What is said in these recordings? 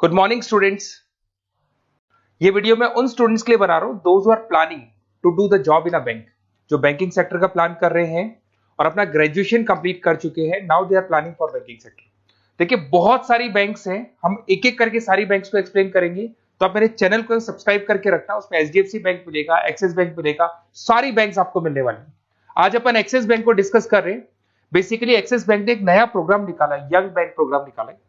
Good morning students. ये video मैं उन स्टूडेंट्स के लिए बना रहा हूं those who are planning to do the job in a bank, जो बैंकिंग सेक्टर का प्लान कर रहे हैं और अपना ग्रेजुएशन कंप्लीट कर चुके हैं। Now they are planning for banking sector. देखिए बहुत सारी बैंक्स हैं, हम एक एक करके सारी बैंक्स को एक्सप्लेन करेंगे, तो आप मेरे चैनल को सब्सक्राइब करके रखना। उसमें एचडीएफसी बैंक मिलेगा, एक्सिस बैंक मिलेगा, सारी बैंक्स आपको मिलने वाली हैं। आज अपन एक्सिस बैंक को डिस्कस कर रहे हैं। बेसिकली एक्सिस बैंक ने एक नया प्रोग्राम निकाला है, यंग बैंक प्रोग्राम निकाला है।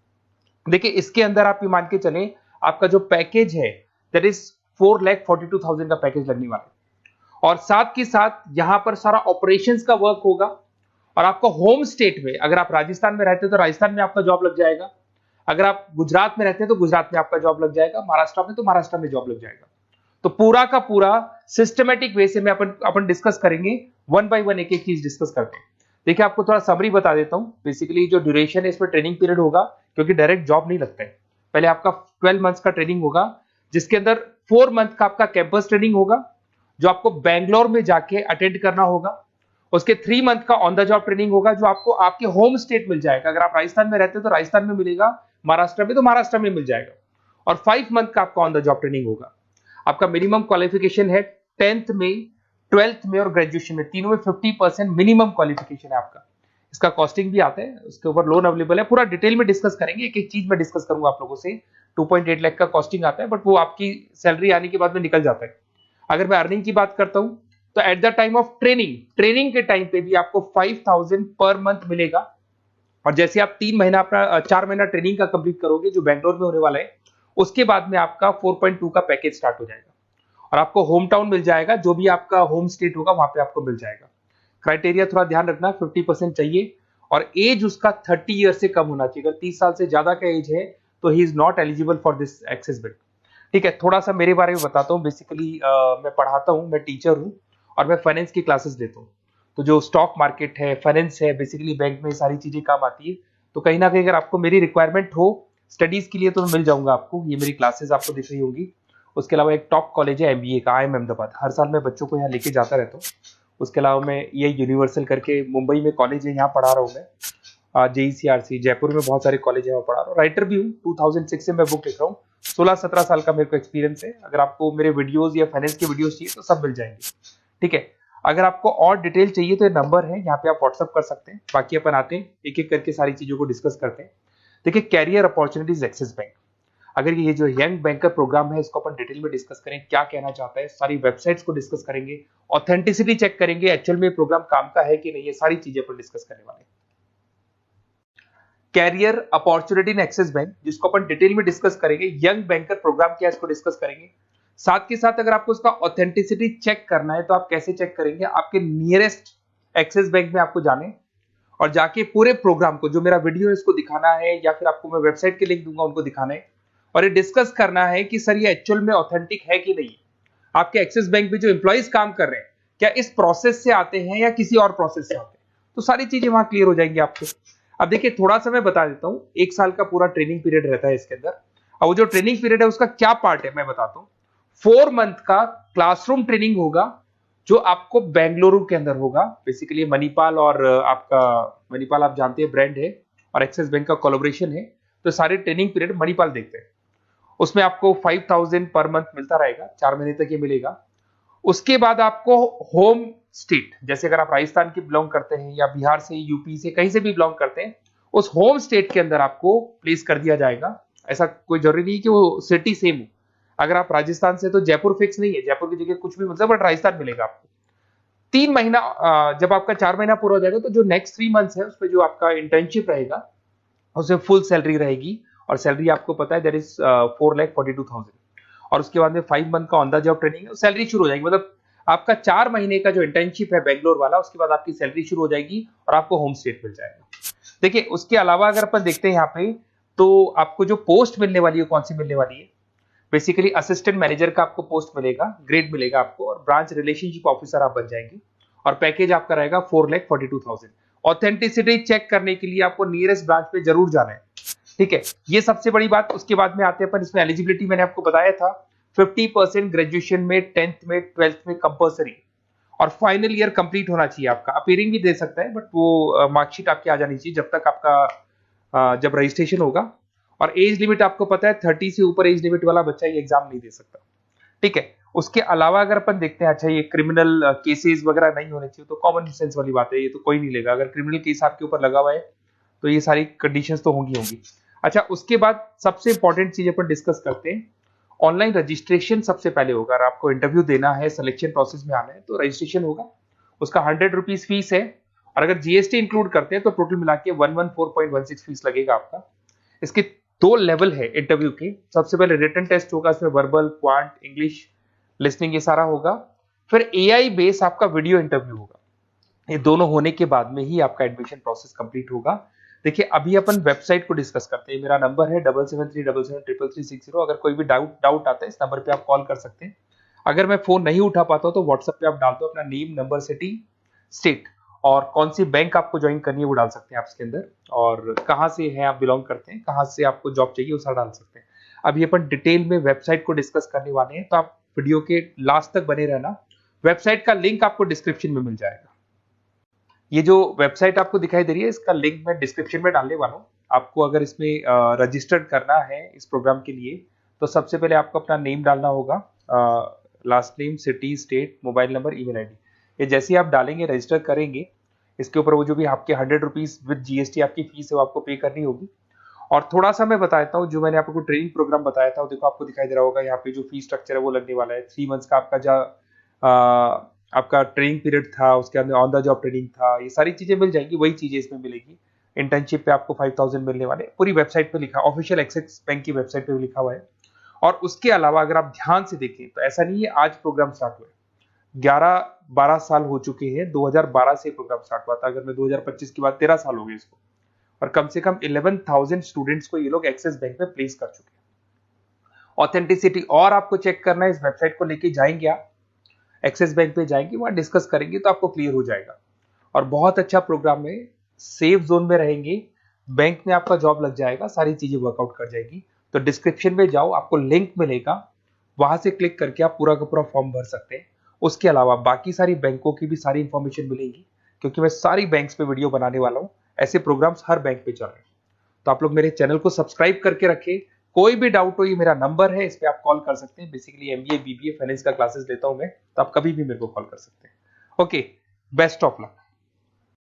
देखिए इसके अंदर आप ये मान के चलें, आपका जो पैकेज है दैट इज 4,42,000 का पैकेज लगने वाला है। और साथ के साथ यहां पर सारा ऑपरेशंस का वर्क होगा। और आपका होम स्टेट में, अगर आप राजस्थान में रहते हैं तो राजस्थान में आपका जॉब लग जाएगा, अगर आप गुजरात में रहते हैं तो गुजरात में आपका जॉब लग जाएगा, महाराष्ट्र में तो महाराष्ट्र में जॉब लग जाएगा। तो पूरा का पूरा सिस्टमेटिक वे से में अपन डिस्कस करेंगे, वन बाय वन एक एक चीज डिस्कस करते हैं। देखिए आपको थोड़ा समरी बता देता हूं। बेसिकली जो ड्यूरेशन है इसमें ट्रेनिंग पीरियड होगा, क्योंकि डायरेक्ट जॉब नहीं लगता है। पहले आपका 12 मंथ्स का ट्रेनिंग होगा, जिसके अंदर 4 मंथ का आपका कैंपस ट्रेनिंग होगा, जो आपको बैंगलोर में जाके अटेंड करना होगा। उसके 3 मंथ का ऑन द जॉब ट्रेनिंग होगा, जो आपको आपके होम स्टेट मिल जाएगा। अगर आप राजस्थान में रहते हो तो राजस्थान में मिलेगा, महाराष्ट्र में तो महाराष्ट्र में मिल जाएगा। और 5 मंथ का आपका ऑन द जॉब ट्रेनिंग होगा। आपका मिनिमम क्वालिफिकेशन है 10th में, 12th में और ग्रेजुएशन में, तीनों में 50% मिनिमम क्वालिफिकेशन है आपका। इसका कॉस्टिंग भी आता है, उसके ऊपर लोन अवेलेबल है। पूरा डिटेल में डिस्कस करेंगे, एक एक चीज में डिस्कस करूंगा आप लोगों से। 2.8 लाख का कॉस्टिंग आता है, बट वो आपकी सैलरी आने के बाद में निकल जाता है। अगर मैं अर्निंग की बात करता हूं तो at the time of training के टाइम पे भी आपको 5,000 पर मंथ मिलेगा। और जैसे आप 3 महीना अपना 4 महीना ट्रेनिंग का कंप्लीट करोगे, जो बैंगलोर में होने वाला है, उसके बाद में आपका 4.2 का पैकेज स्टार्ट हो जाएगा। और आपको होम टाउन मिल जाएगा, जो भी आपका होम स्टेट होगा वहां पे आपको मिल जाएगा। क्राइटेरिया थोड़ा ध्यान रखना, 50% चाहिए और एज उसका 30 ईयर से कम होना चाहिए। अगर 30 साल से ज्यादा का एज है तो he is not eligible for this Axis bank. ठीक है, थोड़ा सा मेरे बारे में बताता हूँ। बेसिकली मैं पढ़ाता हूँ, मैं टीचर हूँ और मैं फाइनेंस की क्लासेस लेता हूँ। तो जो स्टॉक मार्केट है, फाइनेंस है, बेसिकली बैंक में सारी चीजें काम आती है। तो कहीं ना कहीं अगर आपको मेरी रिक्वायरमेंट हो स्टडीज के लिए तो मैं मिल जाऊंगा आपको। ये मेरी क्लासेस आपको दिख रही होंगी। उसके अलावा एक टॉप कॉलेज है एमबीए का, IIM अहमदाबाद। हर साल मैं बच्चों को यहाँ लेके जाता रहता हूँ। उसके अलावा मैं ये यूनिवर्सल करके मुंबई में कॉलेज है, यहाँ पढ़ा रहा हूँ मैं। JECRC जयपुर में बहुत सारे कॉलेज है, वहाँ पढ़ा रहा हूँ। राइटर भी हूँ, 2006 से मैं बुक लिख रहा हूँ। 16-17 साल का मेरे को एक्सपीरियंस है। अगर आपको मेरे वीडियोस या फाइनेंस के वीडियोस चाहिए तो सब मिल जाएंगे। ठीक है, अगर आपको और डिटेल चाहिए तो ये नंबर है, यहाँ पे आप व्हाट्सअप कर सकते हैं। बाकी अपन आते हैं एक एक करके सारी चीजों को डिस्कस करते हैं। देखिए कैरियर अपॉर्चुनिटीज एक्सिस बैंक, अगर ये जो यंग बैंकर प्रोग्राम है इसको अपन डिटेल में डिस्कस करें, क्या कहना चाहता है, सारी वेबसाइट्स को डिस्कस करेंगे, ऑथेंटिसिटी चेक करेंगे, एक्चुअल में प्रोग्राम काम का है कि नहीं, ये सारी चीजें अपन डिस्कस करने वाले हैं। Career opportunity in Axis bank, जिसको अपन डिटेल में डिस्कस करेंगे। यंग बैंकर प्रोग्राम क्या है इसको डिस्कस करेंगे। साथ के साथ अगर आपको उसका ऑथेंटिसिटी चेक करना है तो आप कैसे चेक करेंगे, आपके नियरेस्ट एक्सिस बैंक में आपको जाने और जाके पूरे प्रोग्राम को, जो मेरा वीडियो है इसको दिखाना है, या फिर आपको मैं वेबसाइट के लिंक दूंगा उनको दिखाना है और ये डिस्कस करना है कि सर ये एक्चुअल में ऑथेंटिक है कि नहीं। आपके एक्सिस बैंक में जो एम्प्लॉइज काम कर रहे हैं क्या इस प्रोसेस से आते हैं या किसी और प्रोसेस से आते हैं, तो सारी चीजें वहां क्लियर हो जाएंगी आपको। अब देखिए थोड़ा सा मैं बता देता हूं, 1 साल का पूरा ट्रेनिंग पीरियड रहता है इसके अंदर। अब वो जो ट्रेनिंग पीरियड है उसका क्या पार्ट है मैं बताता हूं। 4 मंथ का क्लासरूम ट्रेनिंग होगा, जो आपको बेंगलुरु के अंदर होगा। बेसिकली मणिपाल और आपका मणिपाल आप जानते हैं ब्रांड है, और एक्सिस बैंक का कोलैबोरेशन है। तो सारे ट्रेनिंग पीरियड मणिपाल देखते हैं। उसमें आपको 5,000 पर मंथ मिलता रहेगा, 4 महीने तक ये मिलेगा। उसके बाद आपको होम स्टेट, जैसे अगर आप राजस्थान के बिलोंग करते हैं या बिहार से, यूपी से, कहीं से भी बिलोंग करते हैं, उस होम स्टेट के अंदर आपको प्लेस कर दिया जाएगा। ऐसा कोई जरूरी नहीं कि वो सिटी सेम हो। अगर आप राजस्थान से तो जयपुर फिक्स नहीं है, जयपुर की जगह कुछ भी मतलब, बट राजस्थान मिलेगा आपको। 3 महीना जब आपका 4 महीना पूरा हो जाएगा तो जो नेक्स्ट 3 मंथ्स है उसमें जो आपका इंटर्नशिप रहेगा उसमें फुल सैलरी रहेगी। और सैलरी आपको पता है दैट इज 4,42,000। और उसके बाद में 5 मंथ का ऑन द जॉब ट्रेनिंग है, सैलरी शुरू हो जाएगी। मतलब आपका 4 महीने का जो इंटर्नशिप है बेंगलोर वाला, उसके बाद आपकी सैलरी शुरू हो जाएगी और आपको होम स्टेट मिल जाएगा। देखिए उसके अलावा अगर अपन देखते हैं यहाँ पे, तो आपको जो पोस्ट मिलने वाली है कौन सी मिलने वाली है। बेसिकली असिस्टेंट मैनेजर का आपको पोस्ट मिलेगा, ग्रेड मिलेगा आपको, और ब्रांच रिलेशनशिप ऑफिसर आप बन जाएंगे। और पैकेज आपका रहेगा 4,42,000। ऑथेंटिसिटी चेक करने के लिए आपको नियरेस्ट ब्रांच पे जरूर जाना है। ठीक है, ये सबसे बड़ी बात। उसके बाद में आते हैं अपन, इसमें एलिजिबिलिटी मैंने आपको बताया था 50% ग्रेजुएशन में, 10th में, 12th में कंपल्सरी, और फाइनल ईयर कंप्लीट होना चाहिए आपका। अपीयरिंग भी दे सकता है, बट वो मार्कशीट आपकी आ जानी चाहिए जब तक आपका जब रजिस्ट्रेशन होगा। और एज लिमिट आपको पता है 30 से ऊपर एज लिमिट वाला बच्चा ये एग्जाम नहीं दे सकता, ठीक है। उसके अलावा अगर अपन देखते हैं, अच्छा ये क्रिमिनल केसेस वगैरह नहीं होने चाहिए, तो कॉमन सेंस वाली बात है, ये तो कोई नहीं लेगा। अगर क्रिमिनल केस आपके ऊपर लगा हुआ है तो ये सारी कंडीशंस तो होंगी। अच्छा, उसके बाद सबसे इंपॉर्टेंट चीज अपन डिस्कस करते हैं, ऑनलाइन रजिस्ट्रेशन सबसे पहले होगा। अगर आपको इंटरव्यू देना है, सिलेक्शन प्रोसेस में आना है, तो रजिस्ट्रेशन होगा, उसका 100 रुपीज फीस है। और अगर जीएसटी इंक्लूड करते हैं तो टोटल मिला के 114.16 फीस लगेगा आपका। इसके 2 लेवल है इंटरव्यू के। सबसे पहले रिटन टेस्ट होगा, इसमें वर्बल, क्वांट, इंग्लिश, लिसनिंग ये सारा होगा। फिर एआई बेस आपका वीडियो इंटरव्यू होगा। ये दोनों होने के बाद में ही आपका एडमिशन प्रोसेस कंप्लीट होगा। देखिए, अभी अपन वेबसाइट को डिस्कस करते हैं। मेरा नंबर है 7737733360। अगर कोई भी डाउट आता है, इस नंबर पे आप कॉल कर सकते हैं। अगर मैं फोन नहीं उठा पाता हूं तो व्हाट्सएप पे आप डाल दो अपना नेम, नंबर, सिटी, स्टेट और कौन सी बैंक आपको ज्वाइन करनी है वो डाल सकते हैं आप इसके अंदर, और कहाँ से है आप बिलोंग करते हैं, कहाँ से आपको जॉब चाहिए वो सारा डाल सकते हैं। अभी अपन डिटेल में वेबसाइट को डिस्कस करने वाले हैं, तो आप वीडियो के लास्ट तक बने रहना। वेबसाइट का लिंक आपको डिस्क्रिप्शन में मिल जाएगा। ये जो वेबसाइट आपको दिखाई दे रही है, इसका लिंक मैं डिस्क्रिप्शन में डालने वाला हूँ। आपको अगर इसमें रजिस्टर्ड करना है इस प्रोग्राम के लिए, तो सबसे पहले आपको अपना नेम डालना होगा, last name, city, state, mobile number, email ID. ये जैसे ही आप डालेंगे, रजिस्टर करेंगे, इसके ऊपर वो जो भी आपके 100 रुपीज विद जीएसटी आपकी फीस है वो आपको पे करनी होगी। और थोड़ा सा मैं बता देता हूँ, जो मैंने आपको ट्रेनिंग प्रोग्राम बताया था, देखो आपको दिखाई दे रहा होगा यहाँ पे जो फीस स्ट्रक्चर है वो लगने वाला है। 3 मंथ्स का आपका जो आपका ट्रेनिंग पीरियड था, उसके अंदर ऑन द जॉब ट्रेनिंग था, ये सारी चीजें मिल जाएंगी, वही चीजें इसमें मिलेगी। इंटर्नशिप पे आपको 5000 मिलने वाले, पूरी वेबसाइट पे लिखा, ऑफिशियल एक्सिस बैंक की वेबसाइट पे भी लिखा हुआ है। और उसके अलावा अगर आप ध्यान से देखें तो ऐसा नहीं है आज प्रोग्राम स्टार्ट हुआ है, 11-12 साल हो चुके हैं। 2012 से प्रोग्राम स्टार्ट हुआ था, अगर मैं 2025 की बात, 13 साल हो गए इसको। और कम से कम 11,000 स्टूडेंट्स को ये लोग एक्सिस बैंक में प्लेस कर चुके हैं। ऑथेंटिसिटी और आपको चेक करना है, इस वेबसाइट को लेके जाएंगे आप, एक्सिस बैंक पे जाएंगे, वहां डिस्कस करेंगे तो आपको क्लियर हो जाएगा। और बहुत अच्छा प्रोग्राम है, सेफ जोन में रहेंगे, बैंक में आपका जॉब लग जाएगा, सारी चीजें वर्कआउट कर जाएगी। तो डिस्क्रिप्शन में जाओ, आपको लिंक मिलेगा, वहां से क्लिक करके आप पूरा का पूरा फॉर्म भर सकते हैं। उसके अलावा बाकी सारी बैंकों की भी सारी इंफॉर्मेशन मिलेगी, क्योंकि मैं सारी बैंक्स पे वीडियो बनाने वाला हूं। ऐसे प्रोग्राम्स हर बैंक पे चल रहे हैं। तो आप लोग मेरे चैनल को सब्सक्राइब करके रखें। कोई भी डाउट हो, ये मेरा नंबर है, इस पे आप कॉल कर सकते हैं। बेसिकली एमबीए, बीबीए, फाइनेंस का क्लासेस लेता हूं मैं, तो आप कभी भी मेरे को कॉल कर सकते हैं। Okay, best of luck.